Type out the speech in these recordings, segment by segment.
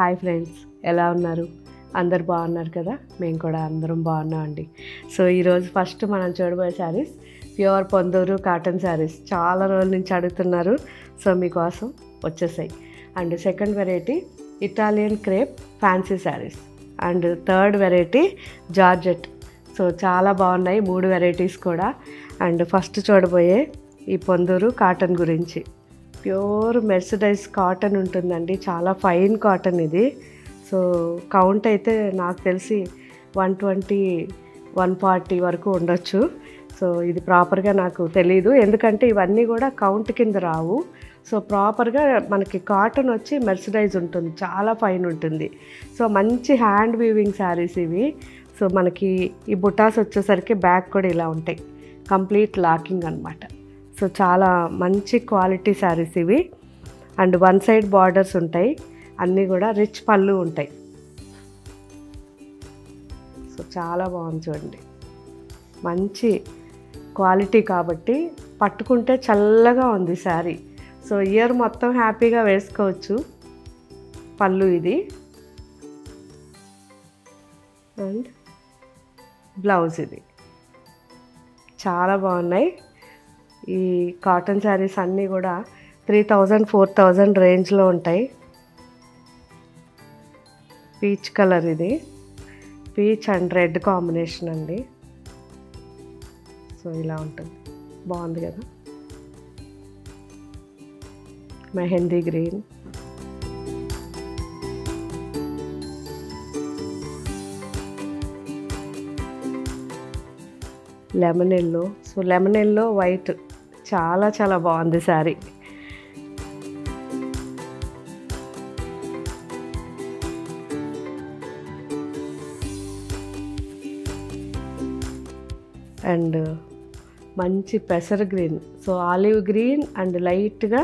Hi friends, ఎలా ఉన్నారు? అందరు బాగున్నారు కదా? మేము కూడా అందరం బాగున్నామండి. సో ఈరోజు ఫస్ట్ మనం చూడబోయే శారీస్ ప్యూర్ పొందూరు కాటన్ శారీస్. చాలా రోజుల నుంచి అడుగుతున్నారు, సో మీకోసం వచ్చేసాయి. And second variety Italian crepe fancy saris. And third variety georgette. So చాలా బాగున్నాయి 3 వెరైటీస్ కూడా. అండ్ ఫస్ట్ చూడబోయే ఈ పొందూరు కాటన్ గురించి. ప్యూర్ మెర్సిడైజ్ కాటన్ ఉంటుందండి, చాలా ఫైన్ కాటన్ ఇది. సో కౌంట్ అయితే నాకు తెలిసి 120, 140 వరకు ఉండొచ్చు. సో ఇది ప్రాపర్గా నాకు తెలీదు, ఎందుకంటే ఇవన్నీ కూడా కౌంట్ కింద రావు. సో ప్రాపర్గా మనకి కాటన్ వచ్చి మెర్సిడైజ్ ఉంటుంది, చాలా ఫైన్ ఉంటుంది. సో మంచి హ్యాండ్ వీవింగ్ శారీస్ ఇవి. సో మనకి ఈ బుటాస్ వచ్చేసరికి బ్యాక్ కూడా ఇలా ఉంటాయి, కంప్లీట్ లాకింగ్ అనమాట. సో చాలా మంచి క్వాలిటీ శారీస్ ఇవి. అండ్ వన్ సైడ్ బార్డర్స్ ఉంటాయి, అన్నీ కూడా రిచ్ పళ్ళు ఉంటాయి. సో చాలా బాగుంది చూడండి, మంచి క్వాలిటీ కాబట్టి పట్టుకుంటే చల్లగా ఉంది శారీ. సో ఇయర్ మొత్తం హ్యాపీగా వేసుకోవచ్చు. పళ్ళు ఇది అండ్ బ్లౌజ్ ఇది. చాలా బాగున్నాయి ఈ కాటన్ శారీస్ అన్నీ కూడా 3000, 4000 రేంజ్లో ఉంటాయి. పీచ్ కలర్ ఇది, పీచ్ అండ్ రెడ్ కాంబినేషన్ అండి. సో ఇలా ఉంటుంది, బాగుంది కదా. Mehndi green, lemon yellow. So lemon yellow white, చాలా చాలా బాగుంది శారీ. అండ్ మంచి పెసర్ green. So olive green and లైట్గా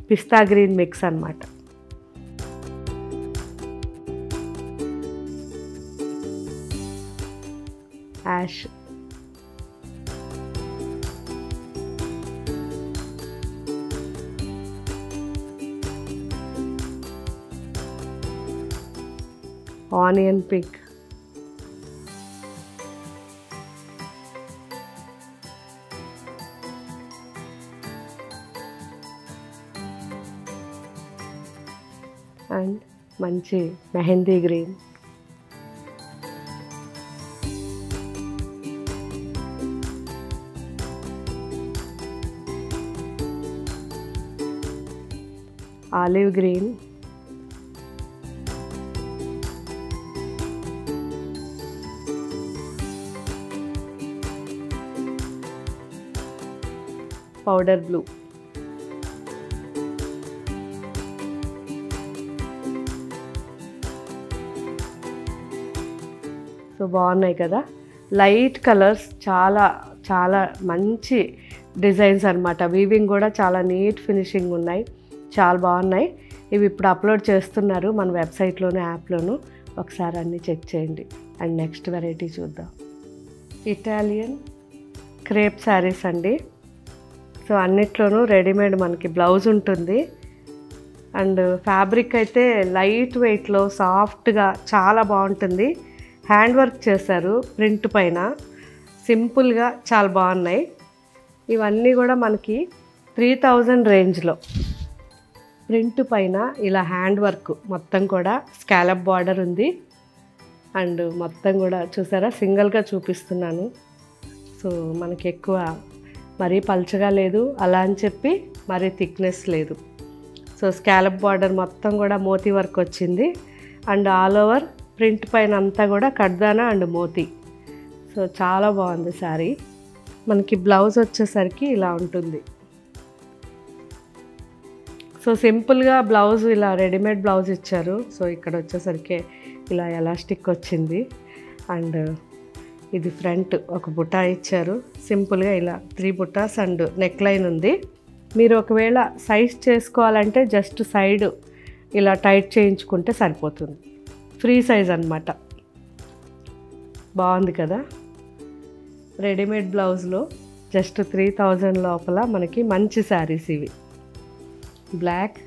పిస్తా గ్రీన్ మిక్స్ అన్నమాట. యాష్, ఆనియన్ పింక్, అండ్ మంచి mehndi green. Olive green, powder blue, so బాగున్నాయి కదా. లైట్ కలర్స్, చాలా చాలా మంచి డిజైన్స్ అనమాట. వీవింగ్ కూడా చాలా నీట్ ఫినిషింగ్ ఉన్నాయి, చాలా బాగున్నాయి. ఇవి ఇప్పుడు అప్లోడ్ చేస్తున్నారు మన వెబ్సైట్లోను, యాప్లోను. ఒకసారి అన్నీ చెక్ చేయండి. అండ్ నెక్స్ట్ వెరైటీ చూద్దాం. ఇటాలియన్ క్రేప్ శారీస్ అండి. సో అన్నిట్లోనూ రెడీమేడ్ మనకి బ్లౌజ్ ఉంటుంది. అండ్ ఫ్యాబ్రిక్ అయితే లైట్ వెయిట్లో సాఫ్ట్గా చాలా బాగుంటుంది. హ్యాండ్ వర్క్ చేశారు ప్రింట్ పైన, సింపుల్గా చాలా బాగున్నాయి. ఇవన్నీ కూడా మనకి 3000 రేంజ్లో. ప్రింట్ పైన ఇలా హ్యాండ్ వర్క్ మొత్తం కూడా స్కాలప్ బార్డర్ ఉంది. అండ్ మొత్తం కూడా చూసారా, సింగిల్గా చూపిస్తున్నాను. సో మనకి ఎక్కువ మరీ పల్చగా లేదు, అలా అని చెప్పి మరీ థిక్నెస్ లేదు. సో స్కాలప్ బార్డర్ మొత్తం కూడా మోతీ వర్క్ వచ్చింది. అండ్ ఆల్ ఓవర్ ప్రింట్ పైన అంతా కూడా కడ్దానా అండ్ మోతీ. సో చాలా బాగుంది శారీ. మనకి బ్లౌజ్ వచ్చేసరికి ఇలా ఉంటుంది. సో సింపుల్గా బ్లౌజ్ ఇలా రెడీమేడ్ బ్లౌజ్ ఇచ్చారు. సో ఇక్కడ వచ్చేసరికి ఇలా ఎలాస్టిక్ వచ్చింది. అండ్ ఇది ఫ్రంట్ ఒక బుటా ఇచ్చారు, సింపుల్గా ఇలా 3 బుటాస్ అండ్ నెక్ లైన్ ఉంది. మీరు ఒకవేళ సైజ్ చేసుకోవాలంటే జస్ట్ సైడ్ ఇలా టైట్ చేయించుకుంటే సరిపోతుంది. ఫ్రీ సైజ్ అన్నమాట. బాగుంది కదా. రెడీమేడ్ బ్లౌజ్లో జస్ట్ 3000 లోపల మనకి మంచి శారీస్ ఇవి. బ్లాక్,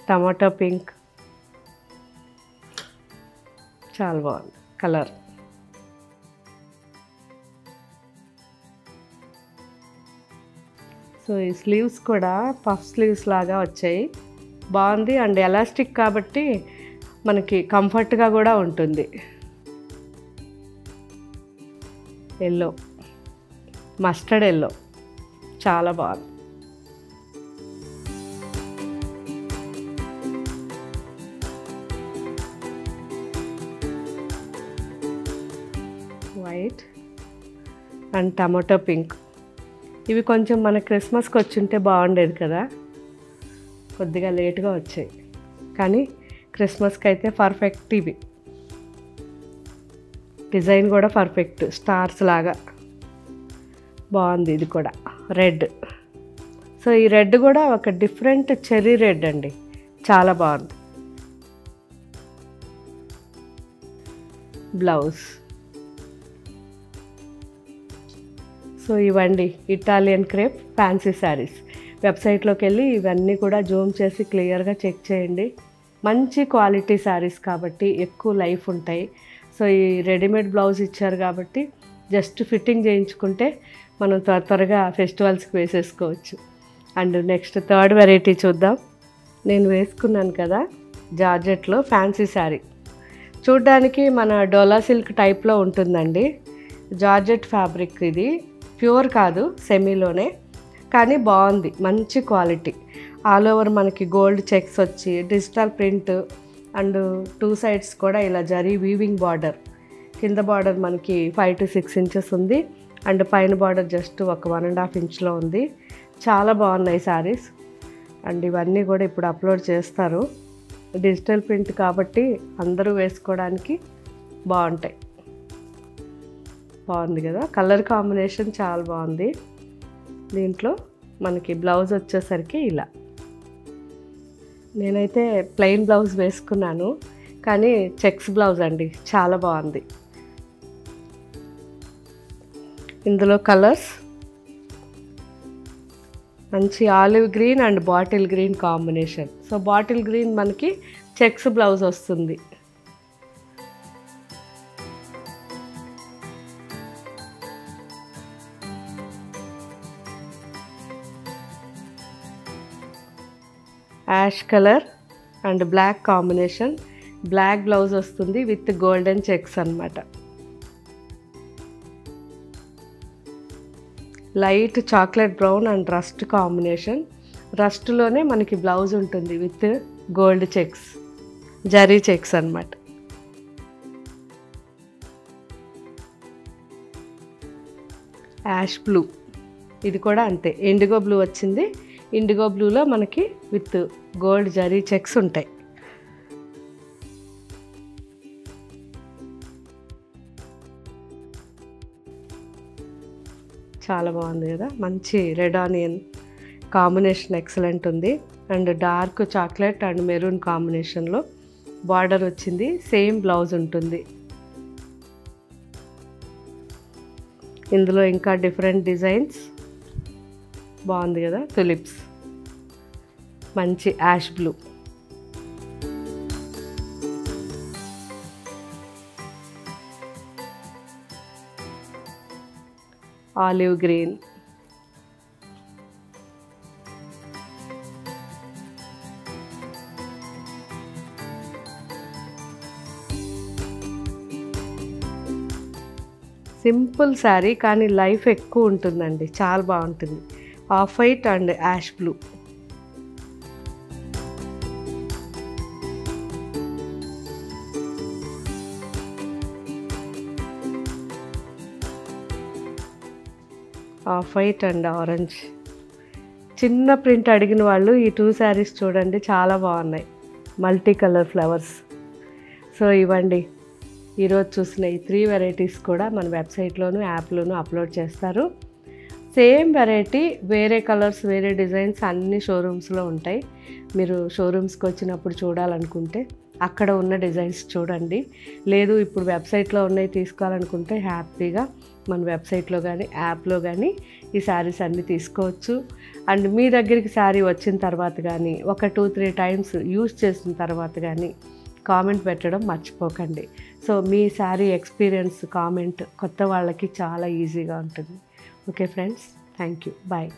టమాటో పింక్, చాలా బాగుంది కలర్. సో ఈ స్లీవ్స్ కూడా పఫ్ స్లీవ్స్ లాగా వచ్చాయి, బాగుంది. అండ్ ఎలాస్టిక్ కాబట్టి మనకి కంఫర్ట్గా కూడా ఉంటుంది. ఎల్లో, మస్టర్డ్ ఎల్లో, చాలా బాగుంది. White and tomato pink. ఇవి కొంచెం మన క్రిస్మస్కి వచ్చుంటే బాగుండేది కదా, కొద్దిగా లేట్గా వచ్చాయి, కానీ క్రిస్మస్కి అయితే పర్ఫెక్ట్. ఇవి డిజైన్ కూడా పర్ఫెక్ట్, స్టార్స్ లాగా బాగుంది. ఇది కూడా రెడ్. సో ఈ రెడ్ కూడా ఒక డిఫరెంట్ చెర్రీ రెడ్ అండి, చాలా బాగుంది. బ్లౌజ్. సో ఇవండి ఇటాలియన్ క్రేప్ ఫ్యాన్సీ శారీస్. వెబ్సైట్లోకి వెళ్ళి ఇవన్నీ కూడా జూమ్ చేసి క్లియర్గా చెక్ చేయండి. మంచి క్వాలిటీ శారీస్ కాబట్టి ఎక్కువ లైఫ్ ఉంటాయి. సో ఈ రెడీమేడ్ బ్లౌజ్ ఇచ్చారు కాబట్టి జస్ట్ ఫిట్టింగ్ చేయించుకుంటే మనం త్వరగా ఫెస్టివల్స్కి వేసేసుకోవచ్చు. అండ్ నెక్స్ట్ థర్డ్ వెరైటీ చూద్దాం. నేను వేసుకున్నాను కదా జార్జెట్లో ఫ్యాన్సీ శారీ, చూడ్డానికి మన డోలా సిల్క్ టైప్లో ఉంటుందండి. జార్జెట్ ఫ్యాబ్రిక్, ఇది ప్యూర్ కాదు, సెమీలోనే, కానీ బాగుంది, మంచి క్వాలిటీ. ఆల్ ఓవర్ మనకి గోల్డ్ చెక్స్ వచ్చి డిజిటల్ ప్రింట్ అండ్ 2 సైడ్స్ కూడా ఇలా జరీ వీవింగ్ బార్డర్. కింద బార్డర్ మనకి 5 to 6 inches ఉంది, అండ్ పైన బార్డర్ జస్ట్ ఒక 1.5 inchలో ఉంది. చాలా బాగున్నాయి శారీస్. అండ్ ఇవన్నీ కూడా ఇప్పుడు అప్లోడ్ చేస్తారు. డిజిటల్ ప్రింట్ కాబట్టి అందరూ వేసుకోవడానికి బాగుంటాయి. బాగుంది కదా, కలర్ కాంబినేషన్ చాలా బాగుంది. దీంట్లో మనకి బ్లౌజ్ వచ్చేసరికి ఇలా, నేనైతే ప్లెయిన్ బ్లౌజ్ వేసుకున్నాను, కానీ చెక్స్ బ్లౌజ్ అండి, చాలా బాగుంది. ఇందులో కలర్స్ మంచి olive green and bottle green combination. So bottle green మనకి చెక్స్ బ్లౌజ్ వస్తుంది. Ash colour and black combination, black blouse వస్తుంది విత్ గోల్డెన్ చెక్స్ అన్నమాట. Light chocolate brown and rust combination. రస్ట్లోనే మనకి బ్లౌజ్ ఉంటుంది with gold checks, zari checks అన్నమాట. Ash blue, ఇది కూడా అంతే, ఇండిగో బ్లూ వచ్చింది. ఇండిగో బ్లూలో మనకి విత్ గోల్డ్ జరీ చెక్స్ ఉంటాయి. చాలా బాగుంది కదా, మంచి రెడ్ ఆనియన్ కాంబినేషన్ ఎక్సలెంట్ ఉంది. And dark chocolate and maroon కాంబినేషన్లో బార్డర్ వచ్చింది, సేమ్ బ్లౌజ్ ఉంటుంది. ఇందులో ఇంకా డిఫరెంట్ డిజైన్స్, బాగుంది కదా. తులిప్స్, మంచి ash blue, olive green, simple sari కానీ లైఫ్ ఎక్కువ ఉంటుందండి, చాలా బాగుంటుంది. Off white and ash blue. Off white and orange. చిన్న ప్రింట్ అడిగిన వాళ్ళు ఈ 2 శారీస్ చూడండి, చాలా బాగున్నాయి, మల్టీ కలర్ ఫ్లవర్స్. సో ఇవ్వండి ఈరోజు చూసిన ఈ 3 వెరైటీస్ కూడా మన వెబ్సైట్లోను యాప్లోను అప్లోడ్ చేస్తారు. సేమ్ వెరైటీ, వేరే కలర్స్, వేరే డిజైన్స్ అన్ని షోరూమ్స్లో ఉంటాయి. మీరు షోరూమ్స్కి వచ్చినప్పుడు చూడాలనుకుంటే అక్కడ ఉన్న డిజైన్స్ చూడండి. లేదు ఇప్పుడు వెబ్సైట్లో ఉన్నాయి తీసుకోవాలనుకుంటే హ్యాపీగా మన వెబ్సైట్లో కానీ యాప్లో కానీ ఈ శారీస్ అన్నీ తీసుకోవచ్చు. అండ్ మీ దగ్గరికి శారీ వచ్చిన తర్వాత కానీ ఒక 2-3 టైమ్స్ యూజ్ చేసిన తర్వాత కానీ కామెంట్ పెట్టడం మర్చిపోకండి. సో మీ శారీ ఎక్స్పీరియన్స్ కామెంట్ కొత్త వాళ్ళకి చాలా ఈజీగా ఉంటుంది. Okay friends, thank you, bye.